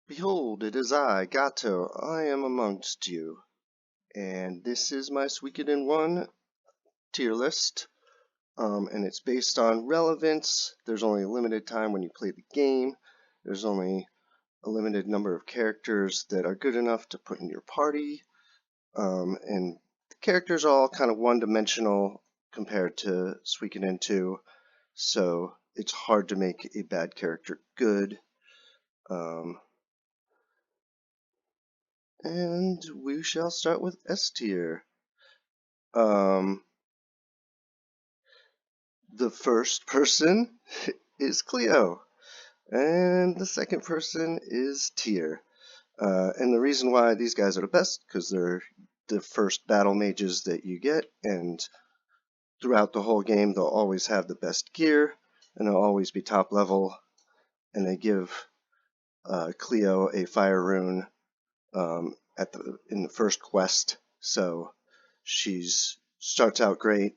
Behold, it is I, Gato. I am amongst you. And this is my Suikoden 1 tier list. And it's based on relevance. There's only a limited time when you play the game. There's only a limited number of characters that are good enough to put in your party. And the characters are all kind of one-dimensional compared to Suikoden 2. So it's hard to make a bad character good. And we shall start with S tier. The first person is Cleo, and the second person is Tyr. And the reason why these guys are the best, because they're the first battle mages that you get, and throughout the whole game they'll always have the best gear, and they'll always be top level, and they give Cleo a fire rune in the first quest, so she's starts out great.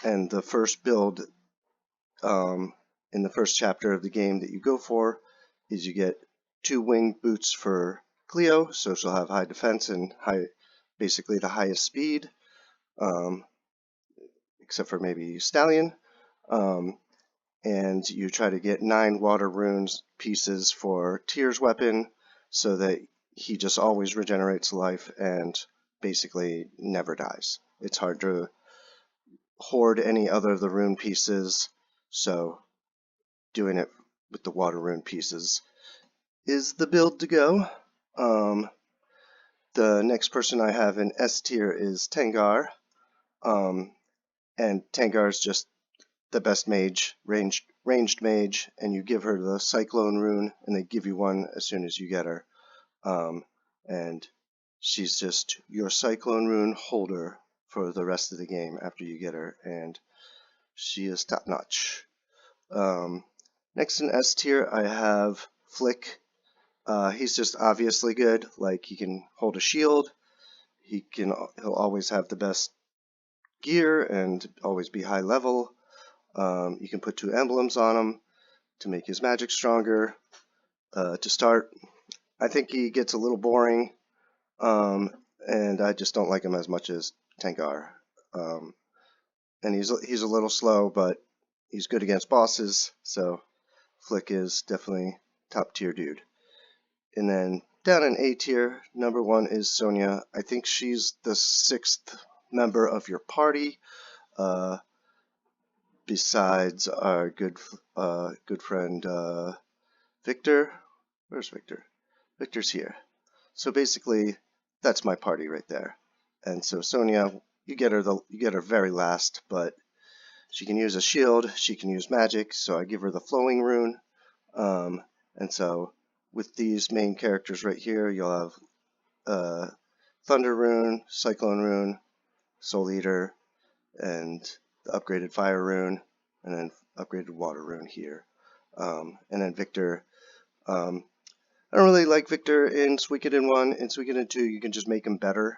And the first build in the first chapter of the game that you go for is you get 2 winged boots for Cleo, so she'll have high defense and basically the highest speed, except for maybe Stallion. And you try to get 9 water runes pieces for Tyr's weapon, so that he just always regenerates life and basically never dies. It's hard to hoard any other of the rune pieces, so doing it with the water rune pieces is the build to go. The next person I have in S tier is Tengar, and Tengar is just the best mage, ranged mage, and you give her the Cyclone rune, and they give you one as soon as you get her. And she's just your Cyclone rune holder for the rest of the game after you get her, and she is top notch. Next in S tier, I have Flick. He's just obviously good. Like, he can hold a shield. He'll always have the best gear and always be high level. You can put 2 emblems on him to make his magic stronger. To start, I think he gets a little boring, and I just don't like him as much as Tengar. And he's a little slow, but he's good against bosses, so Flick is definitely top tier dude. And then down in A tier, number 1 is Sonia. I think she's the 6th member of your party, besides our good friend Victor. Where's Victor? Victor's here. So basically, that's my party right there. And so Sonia, you get her very last, but she can use a shield, she can use magic, so I give her the flowing rune. And so with these main characters right here, you'll have Thunder rune, Cyclone rune, Soul Eater, and the upgraded Fire rune, and then upgraded Water rune here. And then Victor. I don't really like Victor in Suikoden 1. In Suikoden 2, you can just make him better.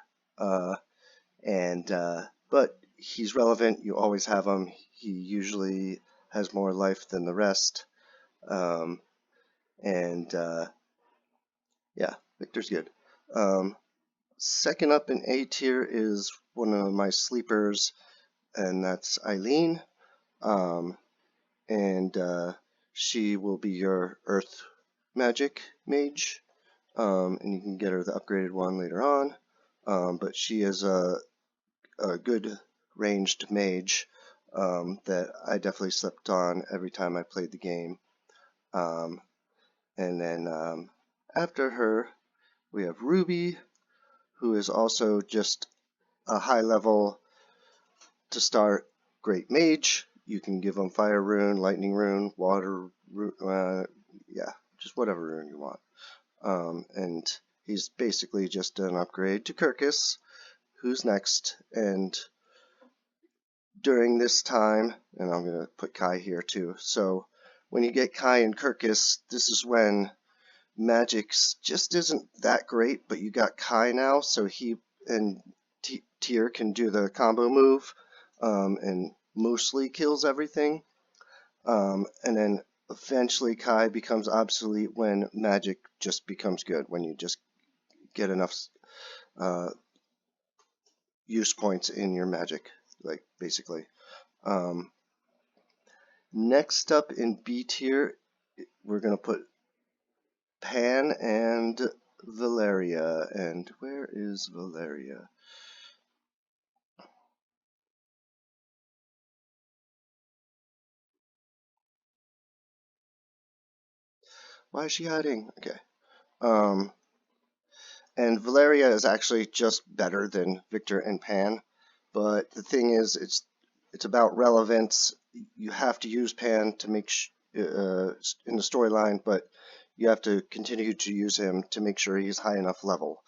But he's relevant. You always have him. He usually has more life than the rest. Yeah, Victor's good. Second up in A tier is one of my sleepers, and that's Eileen. She will be your Earth magic mage, and you can get her the upgraded one later on. But she is a good ranged mage that I definitely slept on every time I played the game. And then after her, we have Ruby, who is also just a high level to start great mage. You can give them fire rune, lightning rune, water rune, yeah, just whatever rune you want. And he's basically just an upgrade to Kirkus, who's next. And during this time, and I'm going to put Kai here too, so when you get Kai and Kirkus, this is when magic just isn't that great, but you got Kai now, so he and Tyr can do the combo move, and mostly kills everything. And then eventually Kai becomes obsolete when magic just becomes good, when you just get enough use points in your magic, like basically. Next up in B tier, we're going to put Pan and Valeria. And where is Valeria? Why is she hiding? Okay. And Valeria is actually just better than Victor and Pan. But the thing is, it's about relevance. You have to use Pan to make in the storyline, but you have to continue to use him to make sure he's high enough level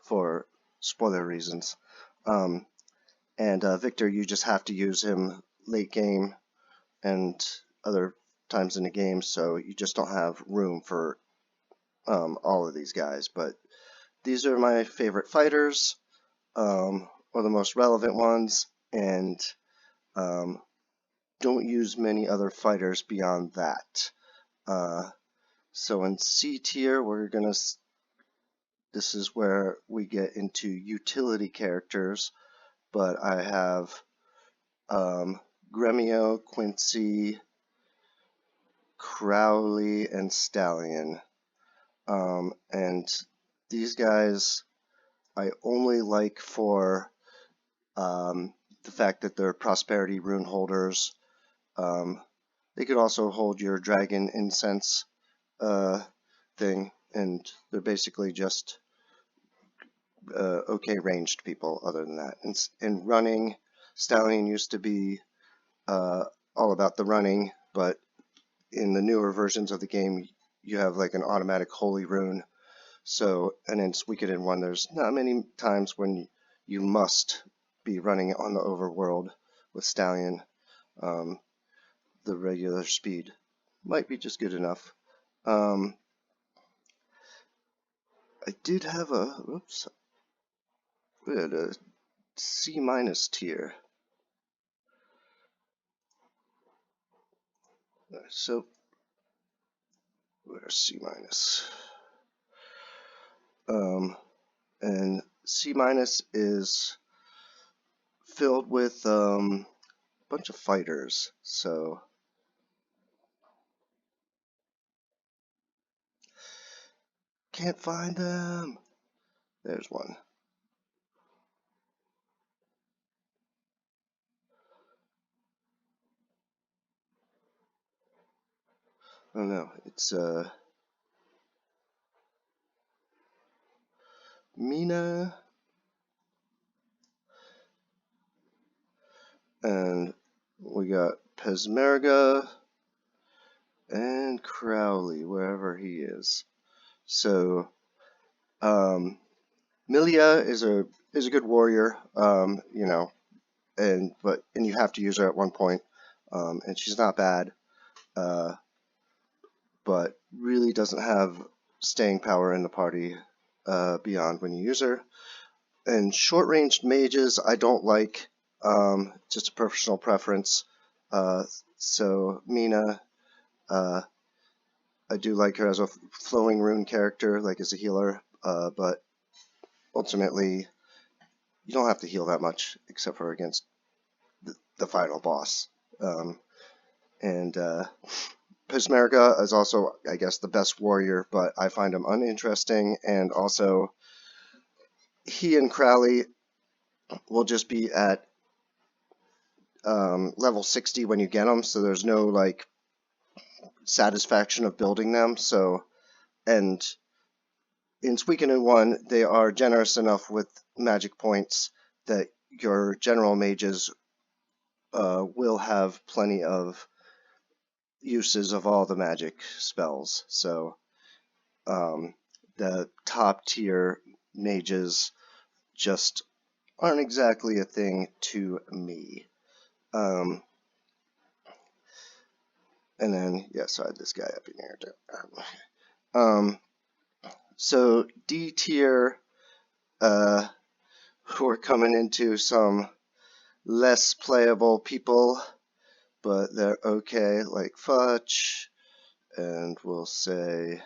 for spoiler reasons. And Victor, you just have to use him late game and other times in the game, so you just don't have room for all of these guys. But these are my favorite fighters, or the most relevant ones, and don't use many other fighters beyond that. So in C tier, this is where we get into utility characters, but I have Gremio, Quincy, Crowley, and Stallion. And these guys I only like for the fact that they're prosperity rune holders. They could also hold your dragon incense thing, and they're basically just okay ranged people other than that. And running, Stallion used to be all about the running, but in the newer versions of the game you have like an automatic holy rune. So, and in Suikoden 1 there's not many times when you must be running on the overworld with Stallion. The regular speed might be just good enough. I did have we had a C minus tier. So, where's C minus? And C minus is filled with a bunch of fighters. So, can't find them. There's one. Oh no, it's Mina, and we got Pesmerga and Crowley, wherever he is. So, Milia is a good warrior, you know, and you have to use her at one point, and she's not bad, but really doesn't have staying power in the party beyond when you use her. And short-ranged mages I don't like, just a personal preference. So Mina, I do like her as a flowing rune character, like as a healer, but ultimately you don't have to heal that much except for against the final boss. And Pismerga is also, I guess, the best warrior, but I find him uninteresting, and also he and Crowley will just be at level 60 when you get them, so there's no like satisfaction of building them. So, and in Suikoden 1 they are generous enough with magic points that your general mages will have plenty of uses of all the magic spells. So the top tier mages just aren't exactly a thing to me. And then, yeah, so I had this guy up in here too. So D tier, we're coming into some less playable people. but they're okay, like Fudge, and we'll say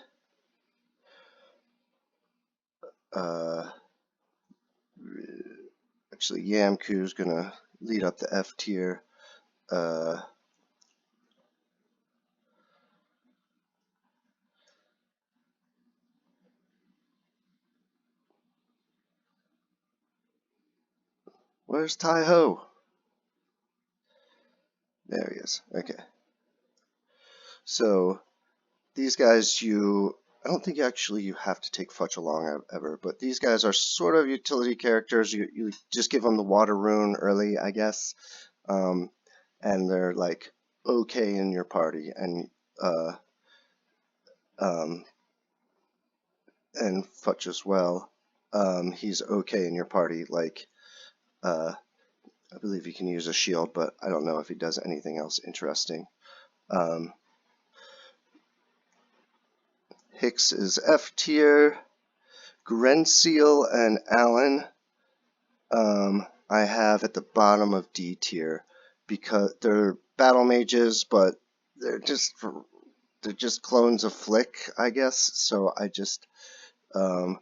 actually Yamku's gonna lead up the F tier. Where's Tai-Ho? There he is. Okay. So these guys, I don't think actually you have to take Fudge along ever, but these guys are sort of utility characters. You just give them the water rune early, I guess, and they're like okay in your party, um, and Fudge as well. He's okay in your party. Like I believe he can use a shield, but I don't know if he does anything else interesting. Hicks is F tier. Grenseal and Allen I have at the bottom of D tier because they're battle mages, but they're just clones of Flick, I guess. So I just don't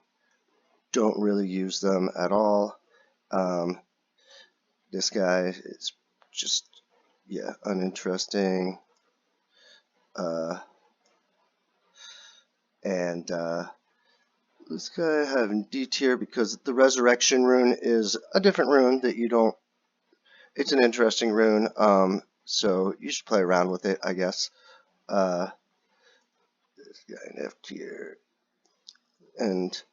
really use them at all. This guy is just uninteresting. And this guy I have in D tier because the Resurrection rune is a different rune that you don't. It's an interesting rune, so you should play around with it, I guess. This guy in F tier, and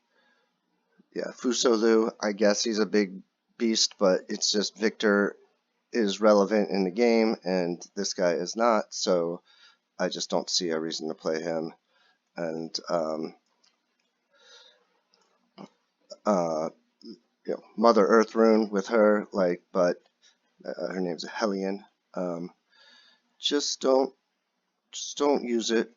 yeah, Fusolu. I guess he's a big beast, but it's just Victor is relevant in the game, and this guy is not. So I just don't see a reason to play him. And Mother Earth rune with her, like, but her name's Hellion. Just don't use it.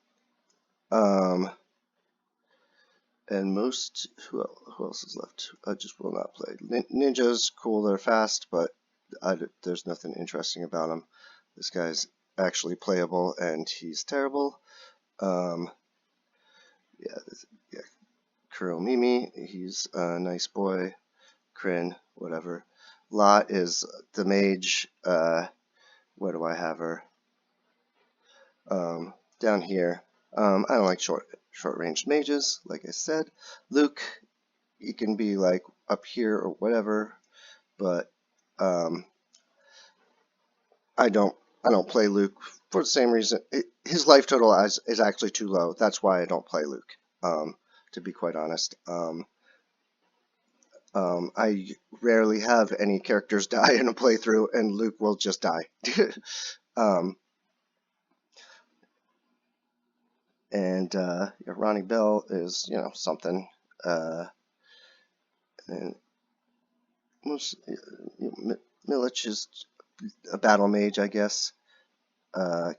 And most, who else is left? I just will not play. Ninja's cool, they're fast, but there's nothing interesting about them. This guy's actually playable, and he's terrible. Yeah, Kuromimi, he's a nice boy. Kryn, whatever. Lot is the mage. Where do I have her? Down here. I don't like short-range mages, like I said. Luke, he can be like up here or whatever, but I don't play Luke for the same reason. His life total is actually too low. That's why I don't play Luke. To be quite honest. I rarely have any characters die in a playthrough, and Luke will just die. And Ronnie Bell is, something. And Milich is a battle mage, I guess.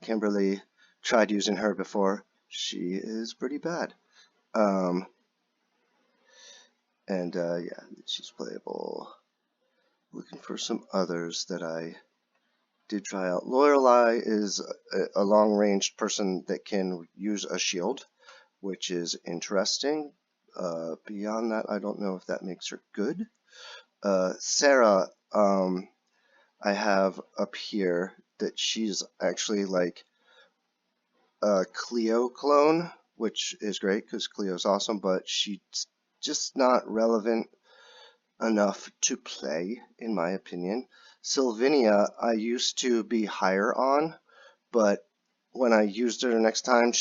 Kimberly tried using her before. She is pretty bad. And yeah, she's playable. Looking for some others that I did try out. Lorelei is a long-range person that can use a shield, which is interesting. Beyond that, I don't know if that makes her good. Sarah, I have up here that she's actually like a Cleo clone, which is great because Cleo's awesome, but she's just not relevant enough to play, in my opinion. Sylvinia, I used to be higher on, but when I used her next time,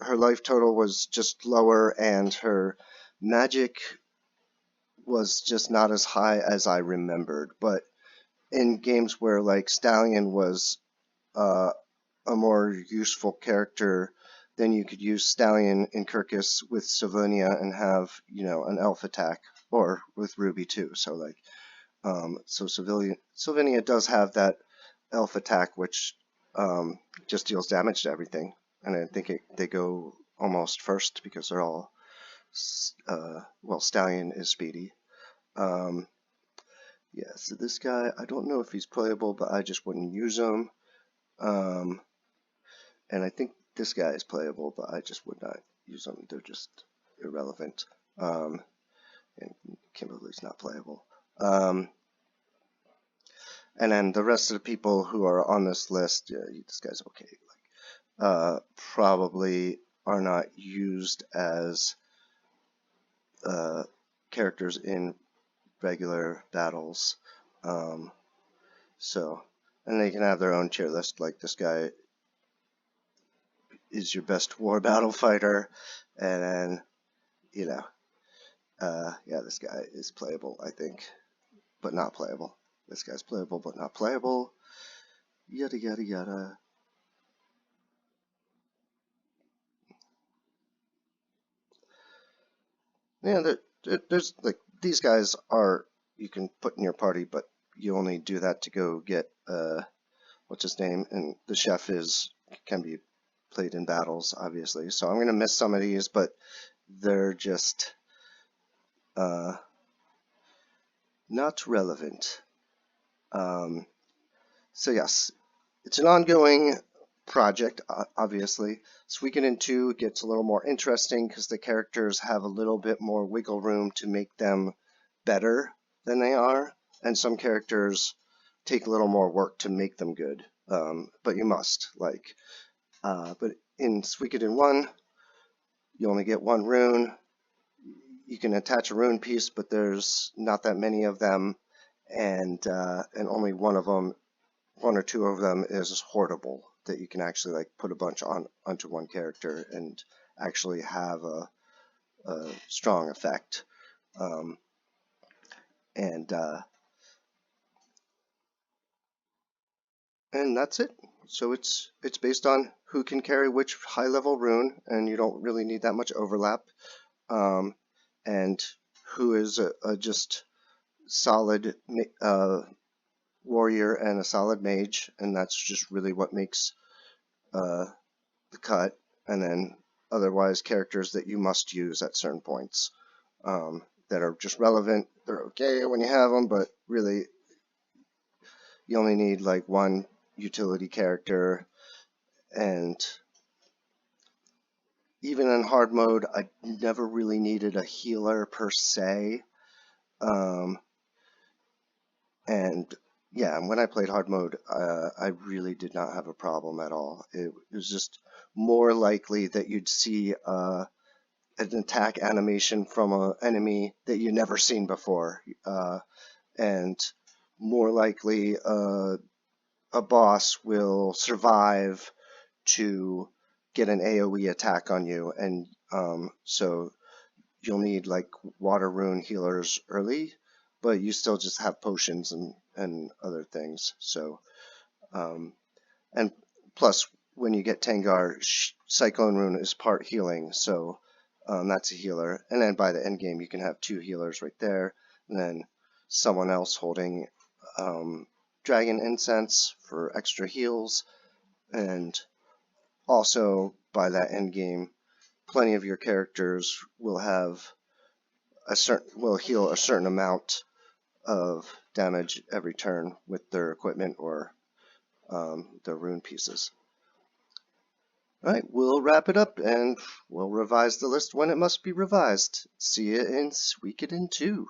her life total was just lower, and her magic was just not as high as I remembered. But in games where like Stallion was a more useful character, then you could use Stallion in Kirkus with Sylvinia and have, an elf attack, or with Ruby too. So like, so Sylvinia does have that elf attack, which just deals damage to everything, and I think they go almost first because they're all well, Stallion is speedy. Yeah, so this guy, I don't know if he's playable, but I just wouldn't use him. And I think this guy is playable, but I just would not use them. They're just irrelevant. And Kimberly's not playable. And then the rest of the people who are on this list, yeah, this guy's okay. Probably are not used as characters in regular battles. And they can have their own tier list. Like this guy is your best war battle fighter, and then yeah, this guy is playable, I think, but not playable. This guy's playable, but not playable. Yada yada yada. Yeah, there's like these guys are you can put in your party, but you only do that to go get what's his name, and the chef can be played in battles, obviously. So I'm gonna miss some of these, but they're just not relevant. So yes, it's an ongoing project, obviously. Suikoden 2 gets a little more interesting because the characters have a little bit more wiggle room to make them better than they are, and some characters take a little more work to make them good. But you must, but in Suikoden 1, you only get one rune. You can attach a rune piece, but there's not that many of them, and only one or two of them is hoardable, that you can actually like put a bunch onto one character and actually have a strong effect. And that's it. So it's based on who can carry which high level rune, and you don't really need that much overlap. And who is a just solid warrior and a solid mage, and that's just really what makes the cut. And then otherwise characters that you must use at certain points, that are just relevant. They're okay when you have them, but really you only need like one utility character. And even in hard mode, I never really needed a healer per se. And yeah, when I played hard mode, I really did not have a problem at all. It was just more likely that you'd see an attack animation from an enemy that you've never seen before, and more likely a boss will survive to get an AoE attack on you, and so you'll need like water rune healers early, but you still just have potions and other things. So and plus when you get Tengar, Cyclone Rune is part healing, so that's a healer. And then by the end game you can have two healers right there, and then someone else holding Dragon Incense for extra heals. And also by that end game, plenty of your characters will heal a certain amount of damage every turn with their equipment or their rune pieces. Alright, we'll wrap it up and we'll revise the list when it must be revised. See you in Suikoden 2.